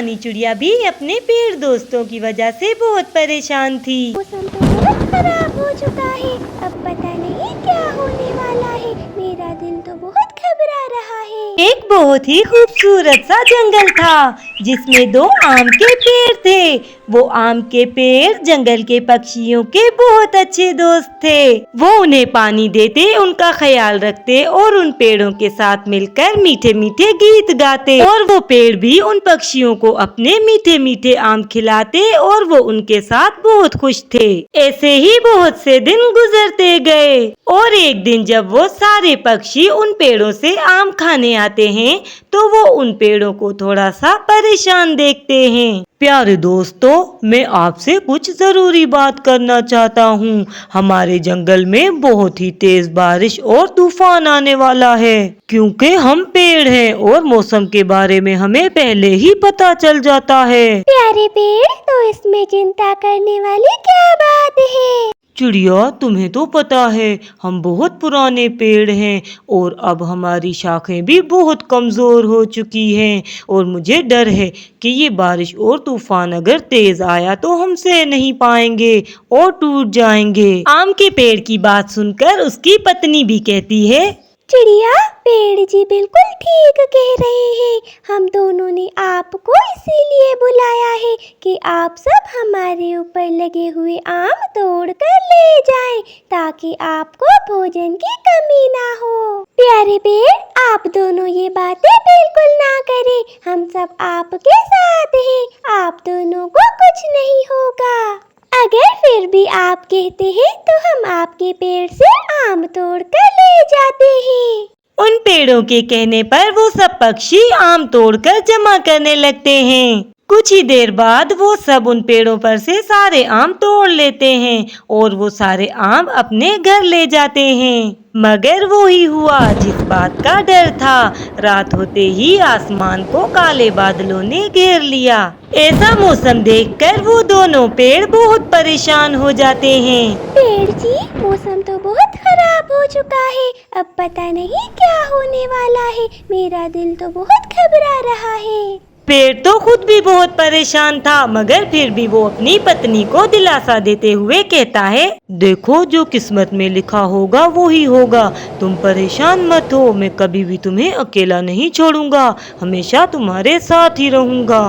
रानी चिड़िया भी अपने पेड़ दोस्तों की वजह से बहुत परेशान थी। मौसम तो बहुत खराब हो चुका है, अब पता नहीं क्या होने वाला है। मेरा दिल तो बहुत घबरा रहा है। एक बहुत ही खूबसूरत सा जंगल था जिसमें 2 आम के पेड़ थे। वो आम के पेड़ जंगल के पक्षियों के बहुत अच्छे दोस्त थे। वो उन्हें पानी देते, उनका ख्याल रखते और उन पेड़ों के साथ मिलकर मीठे मीठे गीत गाते। और वो पेड़ भी उन पक्षियों को अपने मीठे मीठे आम खिलाते और वो उनके साथ बहुत खुश थे। ऐसे ही बहुत से दिन गुजरते गए और एक दिन जब वो सारे पक्षी उन पेड़ों से आम खाने आते हैं तो वो उन पेड़ों को थोड़ा सा परेशान देखते हैं। प्यारे दोस्तों, मैं आपसे कुछ जरूरी बात करना चाहता हूँ। हमारे जंगल में बहुत ही तेज बारिश और तूफान आने वाला है, क्योंकि हम पेड़ हैं और मौसम के बारे में हमें पहले ही पता चल जाता है। प्यारे पेड़, तो इसमें चिंता करने वाली क्या बात है? चिड़िया, तुम्हें तो पता है हम बहुत पुराने पेड़ हैं और अब हमारी शाखें भी बहुत कमज़ोर हो चुकी हैं और मुझे डर है कि ये बारिश और तूफान अगर तेज आया तो हम सह नहीं पाएंगे और टूट जाएंगे। आम के पेड़ की बात सुनकर उसकी पत्नी भी कहती है, चिड़िया, पेड़ जी बिल्कुल ठीक कह रहे हैं। हम दोनों ने आपको इसीलिए बुलाया है कि आप सब हमारे ऊपर लगे हुए आम तोड़ कर ले जाएं, ताकि आपको भोजन की कमी ना हो। प्यारे पेड़, आप दोनों ये बातें बिल्कुल ना करें, हम सब आपके साथ हैं, आप दोनों को कुछ नहीं होगा। अगर फिर भी आप कहते हैं तो हम आपके पेड़ से आम तोड़ कर ले जाते हैं। उन पेड़ों के कहने पर वो सब पक्षी आम तोड़कर जमा करने लगते हैं। कुछ ही देर बाद वो सब उन पेड़ों पर से सारे आम तोड़ लेते हैं और वो सारे आम अपने घर ले जाते हैं। मगर वो ही हुआ जिस बात का डर था। रात होते ही आसमान को काले बादलों ने घेर लिया। ऐसा मौसम देखकर वो दोनों पेड़ बहुत परेशान हो जाते हैं। पेड़ जी, मौसम तो बहुत खराब हो चुका है, अब पता नहीं क्या होने वाला है। मेरा दिल तो बहुत घबरा रहा है। पेड़ तो खुद भी बहुत परेशान था, मगर फिर भी वो अपनी पत्नी को दिलासा देते हुए कहता है, देखो, जो किस्मत में लिखा होगा वो ही होगा। तुम परेशान मत हो, मैं कभी भी तुम्हें अकेला नहीं छोड़ूंगा, हमेशा तुम्हारे साथ ही रहूंगा।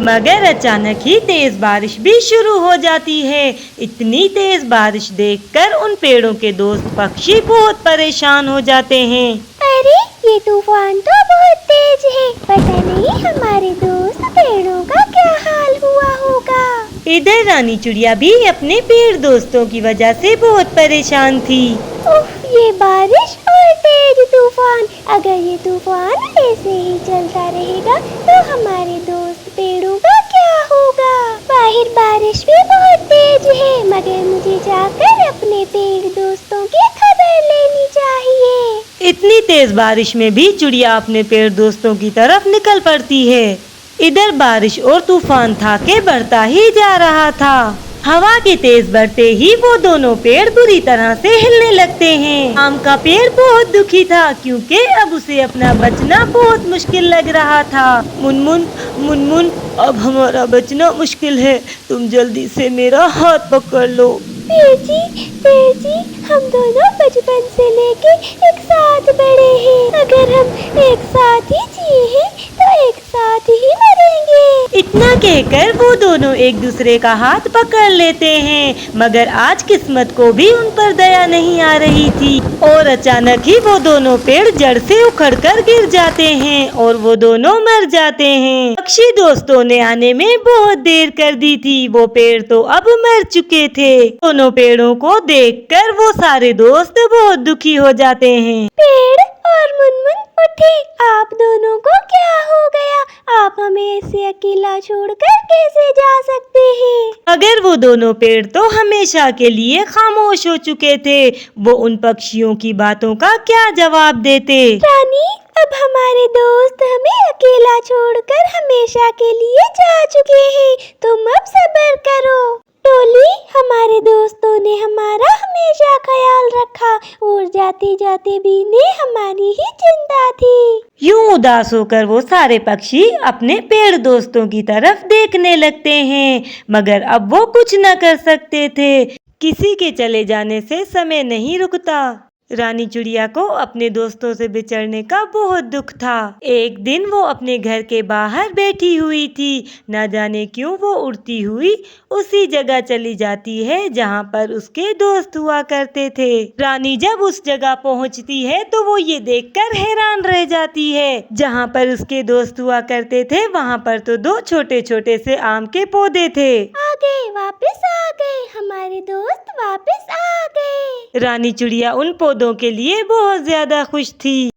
मगर अचानक ही तेज बारिश भी शुरू हो जाती है। इतनी तेज बारिश देखकर उन पेड़ों के दोस्त पक्षी बहुत परेशान हो जाते हैं। अरे, ये तूफान तो बहुत तेज है, पता नहीं हमारे दोस्त पेड़ों का क्या हाल हुआ होगा। इधर रानी चिड़िया भी अपने पेड़ दोस्तों की वजह से बहुत परेशान थी। उफ, ये बारिश और तेज तूफान, अगर ये तूफान ऐसे ही चलता रहेगा तो हमारे दोस्त पेड़ों का क्या होगा। बाहर बारिश भी बहुत तेज है, मगर मुझे जाकर अपने पेड़ दोस्तों की खबर लेनी चाहिए। इतनी तेज बारिश में भी चिड़िया अपने पेड़ दोस्तों की तरफ निकल पड़ती है। इधर बारिश और तूफान था के बढ़ता ही जा रहा था। हवा के तेज बढ़ते ही वो दोनों पेड़ बुरी तरह से हिलने लगते हैं। आम का पेड़ बहुत दुखी था क्योंकि अब उसे अपना बचना बहुत मुश्किल लग रहा था। मुनमुन, मुनमुन, अब हमारा बचना मुश्किल है, तुम जल्दी से मेरा हाथ पकड़ लो। पेड़ जी, हम दोनों बचपन से लेके एक साथ बड़े हैं। अगर हम एक साथ ही जिए हैं तो एक साथ ही मरेंगे। इतना कहकर वो दोनों एक दूसरे का हाथ पकड़ लेते हैं। मगर आज किस्मत को भी उन पर दया नहीं आ रही थी और अचानक ही वो दोनों पेड़ जड़ से उखड़कर गिर जाते हैं और वो दोनों मर जाते हैं। पक्षी दोस्तों ने आने में बहुत देर कर दी थी, वो पेड़ तो अब मर चुके थे। दोनों पेड़ों को देखकर वो सारे दोस्त बहुत दुखी हो जाते हैं। पेड़ और मुनमुन उठे, आप दोनों को क्या हो गया? आप हमें ऐसे अकेला छोड़कर कैसे जा सकते हैं? अगर वो दोनों पेड़ तो हमेशा के लिए खामोश हो चुके थे, वो उन पक्षियों की बातों का क्या जवाब देते। रानी, अब हमारे दोस्त हमें अकेला छोड़कर हमेशा के लिए जा चुके हैं, तुम अब सब्र करो। टोली, हमारे दोस्तों ने हमारा हमेशा ख्याल रखा और जाते जाते भी ने हमारी ही चिंता थी। यूं उदास होकर वो सारे पक्षी अपने पेड़ दोस्तों की तरफ देखने लगते हैं, मगर अब वो कुछ न कर सकते थे। किसी के चले जाने से समय नहीं रुकता। रानी चिड़िया को अपने दोस्तों से बिछड़ने का बहुत दुख था। एक दिन वो अपने घर के बाहर बैठी हुई थी। न जाने क्यों वो उड़ती हुई उसी जगह चली जाती है जहाँ पर उसके दोस्त हुआ करते थे। रानी जब उस जगह पहुँचती है तो वो ये देखकर हैरान रह जाती है। जहाँ पर उसके दोस्त हुआ करते थे वहाँ पर तो 2 छोटे छोटे से आम के पौधे थे। आ गए, वापस आ गए, हमारे दोस्त वापस आ गए। रानी चिड़िया उन पौधों के लिए बहुत ज्यादा खुश थी।